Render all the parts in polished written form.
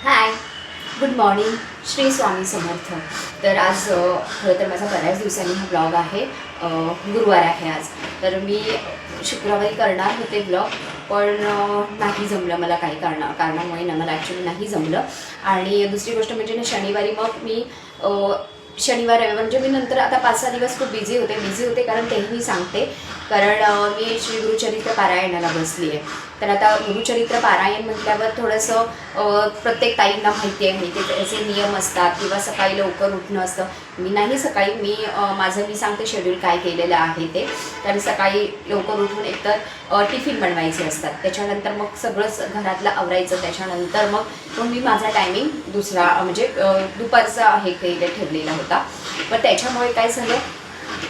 हाय, good morning. Shri Swami Samarth. तर आज खरं तर माझा बऱ्याच दिवसांनी हा ब्लॉग आहे. गुरुवार आहे आज. तर मी शुक्रवारी करणार होते ब्लॉग, पण नाही जमलं मला काही कारणामुळे ना मला ॲक्च्युली नाही जमलं. आणि दुसरी गोष्ट म्हणजे ना शनिवारी मग मी शनिवार रविवार म्हणजे मी नंतर आता 5-6 दिवस खूप बिझी होते कारण तेही मी सांगते. कारण मी श्री गुरुचरित्र पारायणाला बसली आहे. तर आता गुरुचरित्र पारायण म्हटल्यावर थोडंसं प्रत्येक ताईंना माहिती आहे त्याचे नियम असतात किंवा सकाळी लवकर उठणं असतं. मी नाही सकाळी मी सांगते शेड्यूल काय केलेलं आहे ते. कारण सकाळी लवकर उठून एकतर टिफिन बनवायचे असतात, त्याच्यानंतर मग सगळंच घरातलं आवरायचं, त्याच्यानंतर मग मी माझा टायमिंग दुसरा म्हणजे दुपारचा ठेवलेला होता. पण त्याच्यामुळे काय झालं,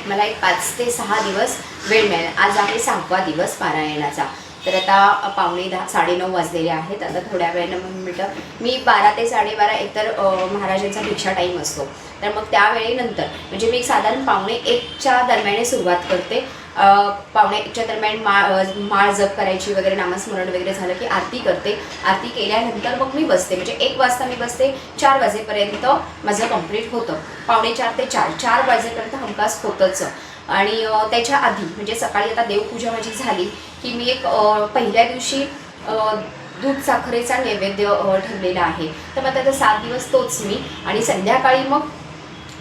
मला एक 5 ते 6 दिवस वेळ मिळेल. आज आहे 6वा दिवस पारायणाचा. तर आता 9:15 9:30 वाजलेले आहेत. आता थोड्या वेळानं म्हटलं मी 12 ते 12:30 एकतर महाराजांचा भिक्षा टाईम असतो, तर मग त्यावेळेनंतर म्हणजे मी साधारण 12:45च्या दरम्यान सुरुवात करते. 12:45च्या दरम्यान माळ जप करायची वगैरे, नामस्मरण वगैरे झालं की आरती करते. आरती केल्यानंतर मग मी बसते, म्हणजे 1 वाजता मी बसते, 4 वाजेपर्यंत माझं कंप्लीट होतं. 3:45 ते 4 वाजेपर्यंत हमखास होतंच. आणि त्याच्या आधी म्हणजे सकाळी आता देवपूजा माझी झाली की मी एक पहिल्या दिवशी दूध साखरेचा नैवेद्य ठेवलेला आहे. तर मग आता 7 दिवस तोच मी. आणि संध्याकाळी मग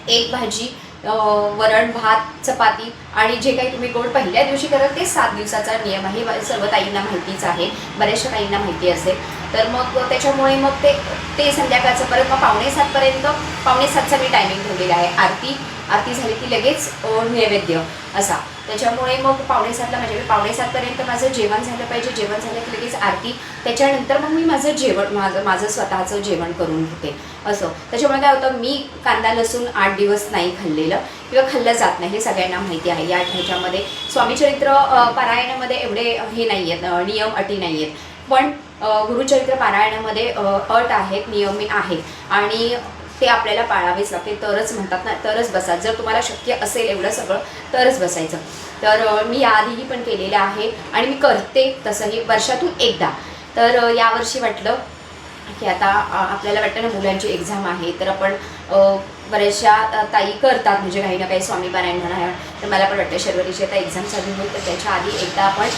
एक भाजी, वरण भात, चपाती आणि जे काही तुम्ही गोड पहिल्या दिवशी कराल ते 7 दिवसाचा नियम आहे. सर्व ताईंना माहितीच आहे, बऱ्याचशा ताईंना माहिती असेल. तर मग त्याच्यामुळे मग ते संध्याकाळचं परत मग 6:45पर्यंत 6:45चा मी टायमिंग ठेवलेला आहे. आरती झाली की लगेच नैवेद्य असा. त्याच्यामुळे मग 6:45ला म्हणजे 6:45पर्यंत माझं जेवण झालं पाहिजे. जेवण झालं की लगेच आरती, त्याच्यानंतर मग मी माझं स्वतःचं जेवण करून घेते असं. त्याच्यामुळे काय होतं, मी कांदा लसूण 8 दिवस नाही खाल्लेलं किंवा खाल्लं जात नाही, हे सगळ्यांना माहिती आहे. या ह्याच्यामध्ये स्वामीचरित्र पारायणामध्ये एवढे हे नाही आहेत, नियम अटी नाही आहेत. पण गुरुचरित्र पारायणामध्ये अट आहेत, नियम आहेत आणि ते आपल्याला पाळावेच लागते. तरच म्हणतात ना, तरच बसा. जर तुम्हाला शक्य असेल एवढं सगळं तरच बसायचं. तर मी याआधीही पण केलेलं आहे आणि मी करते तसंही वर्षातून एकदा. तर यावर्षी वाटलं की आता आपल्याला वाटतं ना मुलांची एक्झाम आहे, तर आपण बऱ्याचशा ताई करतात म्हणजे काही ना काही स्वामी पारायण म्हणा. तर मला पण वाटतं शर्वरीची आता एक्झाम चालू होईल, तर त्याच्या आधी एकदा आपण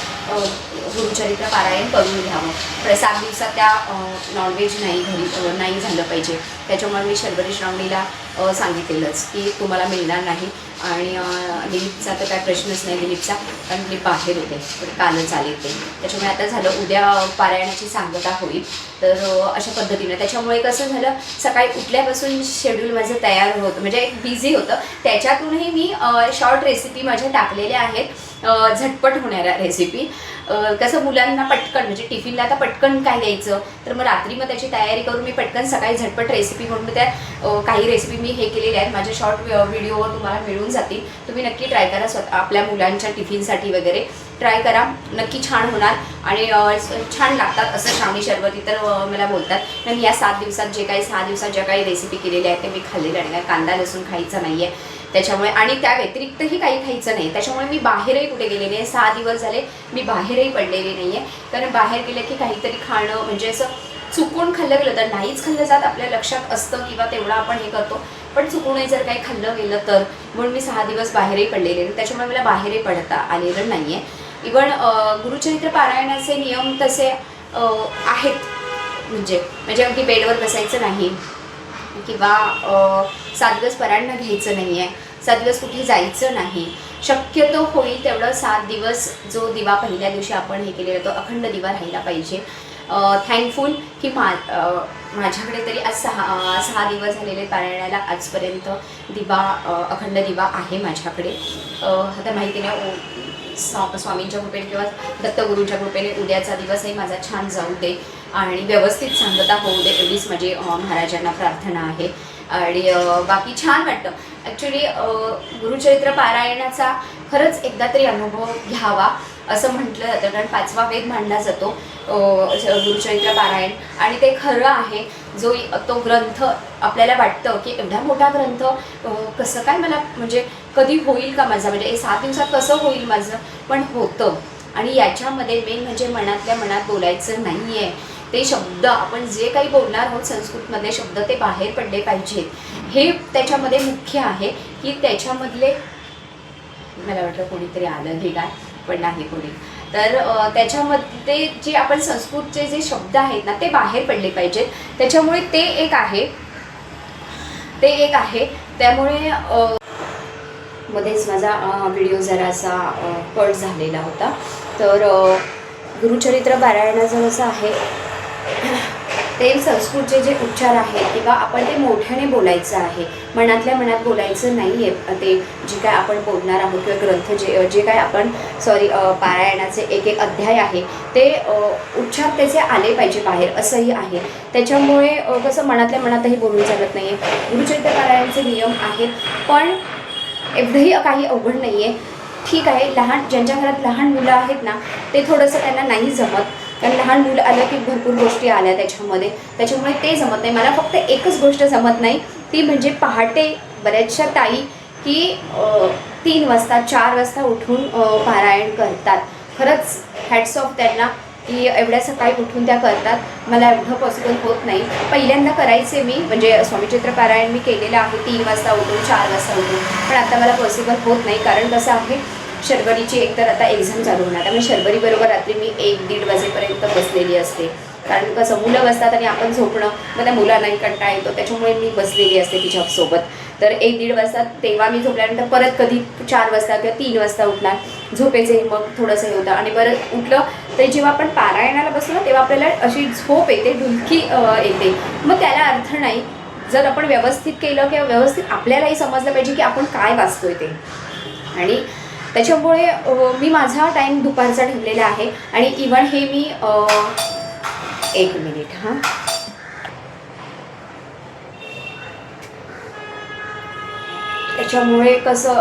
गुरुचरित्र पारायण करून घ्यावं. 7 दिवसात त्या नॉनव्हेज नाही झालं पाहिजे. त्याच्यामुळे मी शर्वरी श्रावणीला सांगितलेलंच की तुम्हाला मिळणार नाही. आणि दिलीपचा तर काय प्रश्नच नाही दिलीपचा, कारण दिलीप बाहेर होते, पण कालच आले ते. त्याच्यामुळे आता झालं उद्या पारायणाची सांगता होईल. तर अशा पद्धतीनं त्याच्यामुळे कसं झालं, सकाळी उठल्यापासून शेड्यूल माझं तयार होतं, म्हणजे एक बिझी होतं. त्याच्यातूनही मी शॉर्ट रेसिपी माझ्या टाकलेल्या आहेत, झटपट होणाऱ्या रेसिपी. कसं मुलांना पटकन म्हणजे टिफिनला आता पटकन काय द्यायचं, तर मग रात्री मग त्याची तयारी करून मी पटकन सकाळी झटपट रेसिपी म्हणून त्या काही रेसिपी मी हे केलेल्या आहेत. माझ्या शॉर्ट व्हिडिओवर तुम्हाला मिळून जातील. तुम्ही नक्की ट्राय करा, स्वतः आपल्या मुलांच्या टिफिनसाठी वगैरे ट्राय करा, नक्की छान होणार आणि छान लागतात असं श्रावणी शर्वती तर मला बोलतात. तर मी या 7 दिवसात 6 दिवसात ज्या काही रेसिपी केलेल्या आहेत ते मी खाल्लेल्या नाही. कांदा लसूण खायचा नाही आहे त्याच्यामुळे, आणि त्या व्यतिरिक्तही काही खायचं नाही. त्याच्यामुळे मी बाहेरही कुठे गेलेली आहे. 6 दिवस झाले मी बाहेरही पडलेली नाही आहे. कारण बाहेर गेलं की काहीतरी खाणं म्हणजे असं चुकून खाल्लं गेलं तर नाहीच खाल्लं जात, आपल्या लक्षात असतं किंवा तेवढं आपण हे करतो, पण चुकूनही जर काही खाल्लं गेलं तर. म्हणून मी 6 दिवस बाहेरही पडलेले नाही. त्याच्यामुळे मला बाहेरही पडता आलेलं नाही आहे. इव्हन गुरुचरित्र पारायणाचे नियम तसे आहेत, म्हणजे अगदी बेडवर बसायचं नाही किंवा 7 दिवस परायण घ्यायचं नाही आहे, 7 दिवस कुठे जायचं नाही. शक्यतो होईल तेवढं 7 दिवस जो दिवा पहिल्या दिवशी आपण हे केलेला तो अखंड दिवा राहिला पाहिजे. थँकफुल की माझ्याकडे तरी आज 6 दिवस झालेले पारायणाला आजपर्यंत दिवा अखंड दिवा आहे माझ्याकडे. आता माहिती नाही स्वामींच्या कृपेने किंवा दत्तगुरूंच्या कृपेने उद्याचा दिवसही माझा छान जाऊ दे आणि व्यवस्थित सांगता होऊ दे, एवढीच माझी महाराजांना प्रार्थना आहे. आणि बाकी छान वाटतं ॲक्च्युली गुरुचरित्र पारायणाचा. खरंच एकदा तरी अनुभव घ्यावा असं म्हटलं जातं, कारण 5वा वेद मांडला जातो गुरुचरित्र पारायण, आणि ते खरं आहे. जो तो ग्रंथ आपल्याला वाटतं की एवढा मोठा ग्रंथ कसं काय मला म्हणजे कधी होईल का माझा, म्हणजे 7 दिवसात कसं होईल माझं, पण होतं. आणि याच्यामध्ये मेन म्हणजे मनातल्या मनात बोलायचं नाही आहे ते शब्द आपण जे काही बोलणार आहोत संस्कृतमधले शब्द ते बाहेर पडले पाहिजेत हे त्याच्यामध्ये मुख्य आहे की त्याच्यामधले मला वाटलं कोणीतरी आलं हे काय पण नाही कोणी तर त्याच्यामध्ये जे आपण संस्कृतचे जे शब्द आहेत ना ते बाहेर पडले पाहिजेत त्याच्यामुळे ते एक आहे त्यामुळे मध्येच माझा व्हिडिओ जरासा कट झालेला होता तर गुरुचरित्र पारायणाचं असं आहे ते संस्कृतचे जे उच्चार आहेत किंवा आपण ते मोठ्याने बोलायचं आहे मनातल्या मनात बोलायचं नाही आहे ते जे काय आपण बोलणार आहोत किंवा ग्रंथ जे काय आपण पारायणाचे एक अध्याय आहे ते उच्चार त्याचे आले पाहिजे बाहेर असंही आहे त्याच्यामुळे कसं मनातल्या मनातही बोलून चालत नाही आहे गुरुचरित्र पारायणाचे नियम आहेत पण एवढंही काही अवघड नाही आहे ठीक आहे ज्यांच्या घरात लहान मुलं आहेत ना ते थोडंसं त्यांना नाही जमत कारण लहान मुलं आलं की भरपूर गोष्टी आल्या त्याच्यामुळे ते जमत नाही मला फक्त एकच गोष्ट जमत नाही ती म्हणजे पहाटे बऱ्याचशा ताई की 3 वाजता 4 वाजता उठून पारायण करतात खरंच हॅट्स ऑफ त्यांना की एवढ्या सकाळी उठून त्या करतात मला एवढं पॉसिबल होत नाही पहिल्यांदा करायचे मी म्हणजे स्वामीचरित्र पारायण मी केलेलं आहे 3 वाजता उठून 4 वाजता उठून पण आता मला पॉसिबल होत नाही कारण कसं आहे शर्वरीची एकतर आता एक्झाम चालू होणार त्यामुळे शर्वरीबरोबर रात्री मी 1-1:30 वाजेपर्यंत बसलेली असते कारण कसं मुलं बसतात आणि आपण झोपणं मग त्या मुलांनाही कंटाळा येतो त्याच्यामुळे मी बसलेली असते तिच्यासोबत तर 1-1:30 वाजता तेव्हा मी झोपल्यानंतर परत कधी 4 वाजता किंवा 3 वाजता उठणार झोपेचे मग थोडंसं हे होतं आणि परत उठलं तर जेव्हा आपण पारायणाला बसलो ना तेव्हा आपल्याला अशी झोप येते डुलकी येते मग त्याला अर्थ नाही जर आपण व्यवस्थित केलं किंवा व्यवस्थित आपल्यालाही समजलं पाहिजे की आपण काय वाचतोय ते आणि त्याच्यामुळे मी माझा टाईम दुपारचा ठेवलेला आहे आणि इवन हे मी 1 मिनिट हां त्याच्यामुळे कसं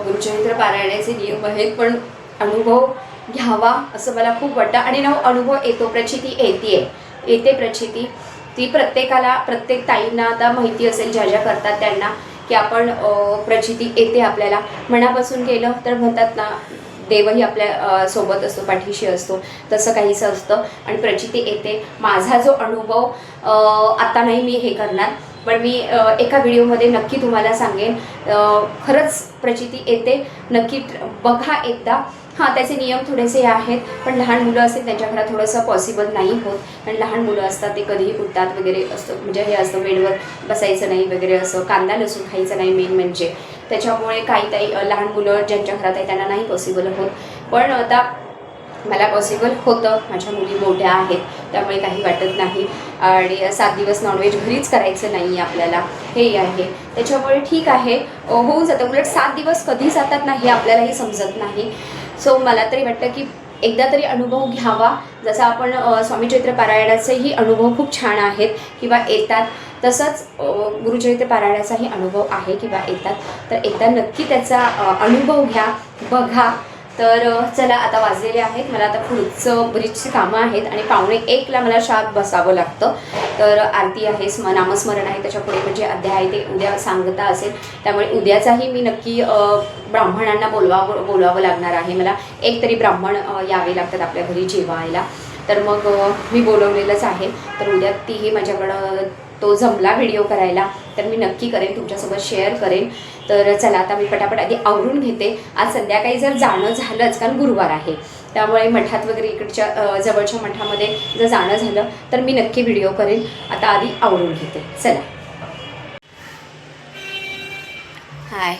गुरुचरित्र पारायणाचे नियम आहेत पण अनुभव घ्यावा असं मला खूप वाटतं आणि अनुभव येतो प्रचिती येते प्रचिती ती प्रत्येक ताईंना आता माहिती असेल ज्या करतात त्यांना की आपण प्रचिती येते आपल्याला मनापासून केलं तर म्हणतात ना देवही आपल्या सोबत असतो पाठीशी असतो तसं काहीसं असतं आणि प्रचिती येते माझा जो अनुभव आता नाही मी हे करणार पण मी एका व्हिडिओमध्ये नक्की तुम्हाला सांगेन खरंच प्रचिती येते नक्की बघा एकदा हां त्याचे नियम थोडेसे आहेत पण लहान मुलं असतील त्यांच्या घरात थोडंसं पॉसिबल नाही होत कारण लहान मुलं असतात ते कधीही उठतात वगैरे असतं म्हणजे हे असतं बेडवर बसायचं नाही वगैरे असं कांदा लसूण खायचं नाही मेन म्हणजे त्याच्यामुळे काही लहान मुलं ज्यांच्या घरात आहे त्यांना नाही पॉसिबल होत पण आता मला पॉसिबल होतं माझ्या मुली मोठ्या आहेत त्यामुळे काही वाटत नाही आणि 7 दिवस नॉनव्हेज घरीच करायचं नाही आपल्याला हे आहे त्याच्यामुळे ठीक आहे होऊन जातं उलट 7 दिवस कधी जातात ना हे आपल्यालाही समजत नाही सो मला तरी वाटतं की एकदा तरी अनुभव घ्यावा जसा आपण स्वामीचरित्र पारायणाचेही अनुभव खूप छान आहेत किंवा येतात तसंच गुरुचरित्र पारायणाचाही अनुभव आहे किंवा येतात तर एकदा नक्की त्याचा अनुभव घ्या बघा तर चला आता वाजलेले आहेत मला आता पुढचं बरीचशी कामं आहेत आणि 1:45ला मला शाळेत बसावं लागतं तर आरती आहे नामस्मरण आहे त्याच्या पुढे म्हणजे अध्याय आहे ते उद्या सांगता असेल त्यामुळे उद्याचाही मी नक्की ब्राह्मणांना बोलवावं लागणार आहे मला एक तरी ब्राह्मण यावे लागतात आपल्या घरी जेवायला तर मग मी बोलवलेलंच आहे तर उद्या तीही माझ्याकडं तो जमला व्हिडिओ करायला तर मी नक्की करेन तुमच्यासोबत शेअर करेन तर चला आता मी पटापट आधी आवरून घेते आज संध्याकाळी जर जाणं झालंच कारण गुरुवार आहे त्यामुळे मठात वगैरे इकडच्या जवळच्या मठामध्ये जर जाणं झालं तर मी नक्की व्हिडिओ करेन आता आधी आवरून घेते चला हाय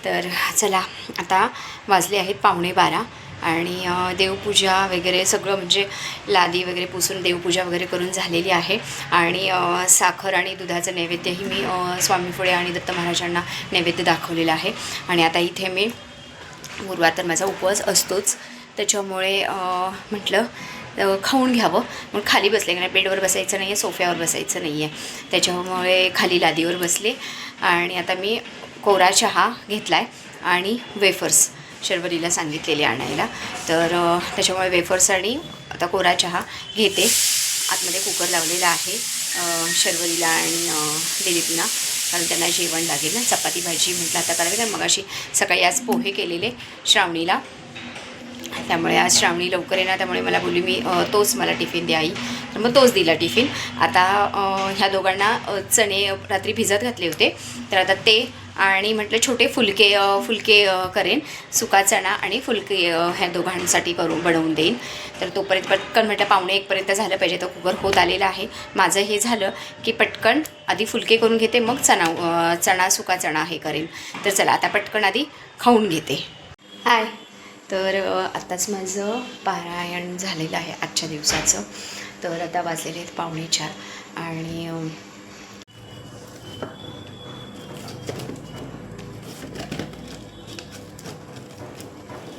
तर चला आता वाजले आहेत 11:45 आणि देवपूजा वगैरे सगळं म्हणजे लादी वगैरे पुसून देवपूजा वगैरे करून झालेली आहे आणि साखर आणि दुधाचं नैवेद्यही मी स्वामीपुढे आणि दत्त महाराजांना नैवेद्य दाखवलेलं आहे आणि आता इथे मी गुरुवार तर माझा उपवास असतोच त्याच्यामुळे म्हटलं खाऊन घ्यावं मग खाली बसले कारण बेडवर बसायचं नाही आहे सोफ्यावर बसायचं नाही आहे त्याच्यामुळे खाली लादीवर बसले आणि आता मी कोरा चहा घेतला आहे आणि वेफर्स शर्वरीला सांगितलेले आणायला तर त्याच्यामुळे वेफर्स आणि आता कोरा चहा घेते आतमध्ये कुकर लावलेला आहे शर्वरीला आणि दिलीपना कारण त्यांना जेवण लागेल ना चपाती भाजी म्हटलं आता करावी कारण मग अशी सकाळी आज पोहे केलेले श्रावणीला त्यामुळे आज श्रावणी लवकर येणार, त्यामुळे मला बोलली मी तोच मला टिफिन द्या आई, तर मग तोच दिला टिफिन. आता ह्या दोघांना चणे रात्री भिजत घातले होते, तर आता ते आणि म्हटलं छोटे फुलके करेन, सुका चणा आणि फुलके ह्या दोघांसाठी बनवून देईन. तर तोपर्यंत पटकन म्हटलं 1:45 झालं पाहिजे, तर कुकर होत आलेला आहे. माझं हे झालं की पटकन आधी फुलके करून घेते, मग सुका चणा हे करेन. तर चला आता पटकन आधी खाऊन घेते. हाय, तर आत्ताच माझं पारायण झालेलं आहे आजच्या दिवसाचं. तर आता वाजलेले आहेत 3:45 आणि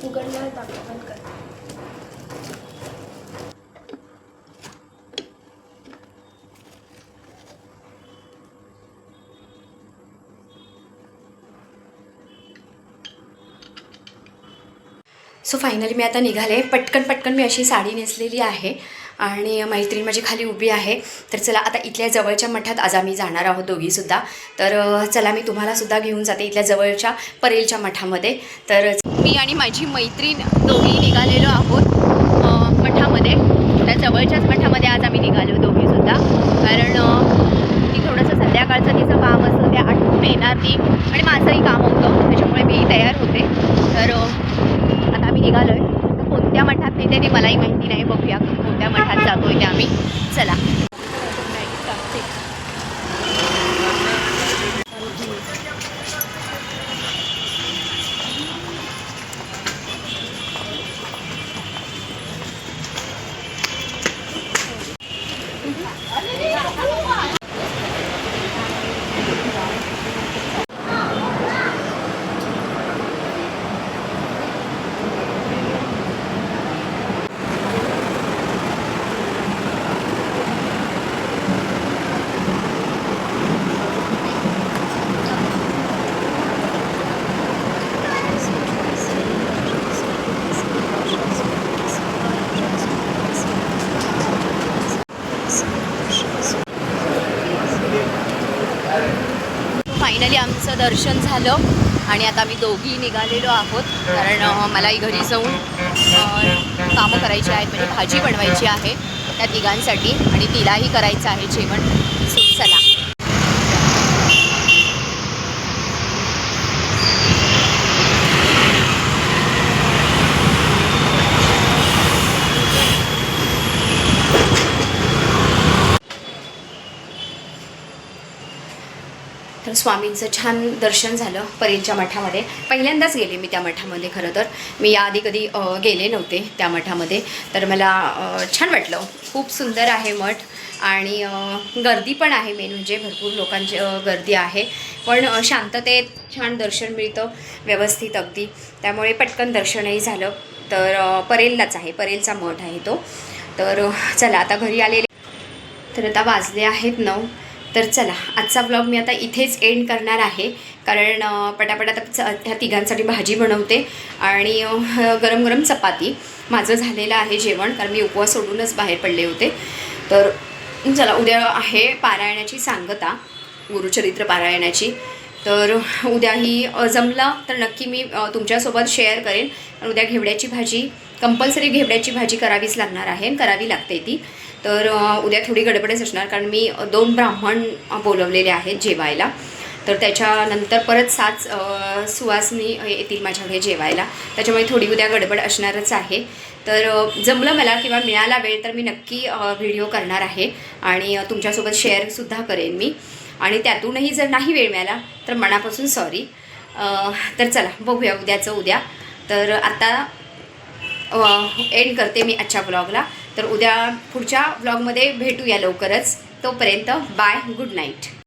उघडल्यावर दाखवून कर. सो फायनली मी आता निघाले. पटकन मी अशी साडी नेसलेली आहे आणि मैत्रीण माझी खाली उभी आहे. तर चला आता इथल्या जवळच्या मठात आज आम्ही जाणार आहोत दोघीसुद्धा. तर चला मी तुम्हालासुद्धा घेऊन जाते इथल्या जवळच्या परेलच्या मठामध्ये. तर मी आणि माझी मैत्रीण दोघी निघालेलो आहोत मठामध्ये. त्या जवळच्याच मठामध्ये आज आम्ही निघालो दोघीसुद्धा, कारण ती थोडंसं संध्याकाळचं तिचं काम असतं, ते आठवून येणार ती आणि माझंही काम होतं, त्याच्यामुळे मी तयार होते. तर आता आम्ही निघालो आहे. तर कोणत्या मठात नेते ते मलाही माहिती नाही, बघूया कोणत्या मठात जातो आहे ते आम्ही. चला. फायनली आमचं दर्शन झालं आणि आता आम्ही दोघी निघालेलो आहोत, कारण मलाही घरी जाऊन कामं करायची आहेत, म्हणजे भाजी बनवायची आहे त्या तिघांसाठी आणि तिलाही करायचं आहे जेवण. सो चला. तर स्वामींचं छान दर्शन झालं परेलच्या मठामध्ये. पहिल्यांदाच गेले मी त्या मठामध्ये. खरं तर मी याआधी कधी गेले नव्हते त्या मठामध्ये, तर मला छान वाटलं. खूप सुंदर आहे मठ आणि गर्दी पण आहे, मेन म्हणजे भरपूर लोकांची गर्दी आहे, पण शांततेत छान दर्शन मिळतं व्यवस्थित अगदी, त्यामुळे पटकन दर्शनही झालं. तर परेललाच आहे, परेलचा मठ आहे तो. तर चला आता घरी आलेले, तर आता वाजले आहेत 9. तर चला आजचा ब्लॉग मी आता इथेच एंड करणार आहे, कारण पटापट आता ह्या तिघांसाठी भाजी बनवते आणि गरम गरम चपाती. माझं झालेलं आहे जेवण, कारण मी उपवास सोडूनच बाहेर पडले होते. तर चला उद्या आहे पारायणाची सांगता, गुरुचरित्र पारायणाची. तर उद्याही जमलं तर नक्की मी तुमच्यासोबत शेअर करेन. उद्या घेवड्याची भाजी, कंपल्सरी घेवड्याची भाजी करावीच लागणार आहे, करावी लागते ती. तर उद्या थोडी गडबडच असणार, कारण मी 2 ब्राह्मण बोलवलेले आहेत जेवायला. तर त्याच्यानंतर परत 7 सुवासिनी येतील माझ्याकडे जेवायला, त्याच्यामुळे थोडी उद्या गडबड असणारच आहे. तर जमलं मला किंवा मिळाला वेळ तर मी नक्की व्हिडिओ करणार आहे आणि तुमच्यासोबत शेअरसुद्धा करेन मी. आणि त्यातूनही जर नाही वेळ मिळाला तर मनापासून सॉरी. तर चला बघूया उद्याचं उद्या. तर आता एंड करते मी आजच्या ब्लॉगला. तर उद्या पुढच्या ब्लॉगमध्ये भेटूया लवकरच. तोपर्यंत बाय, गुड नाईट.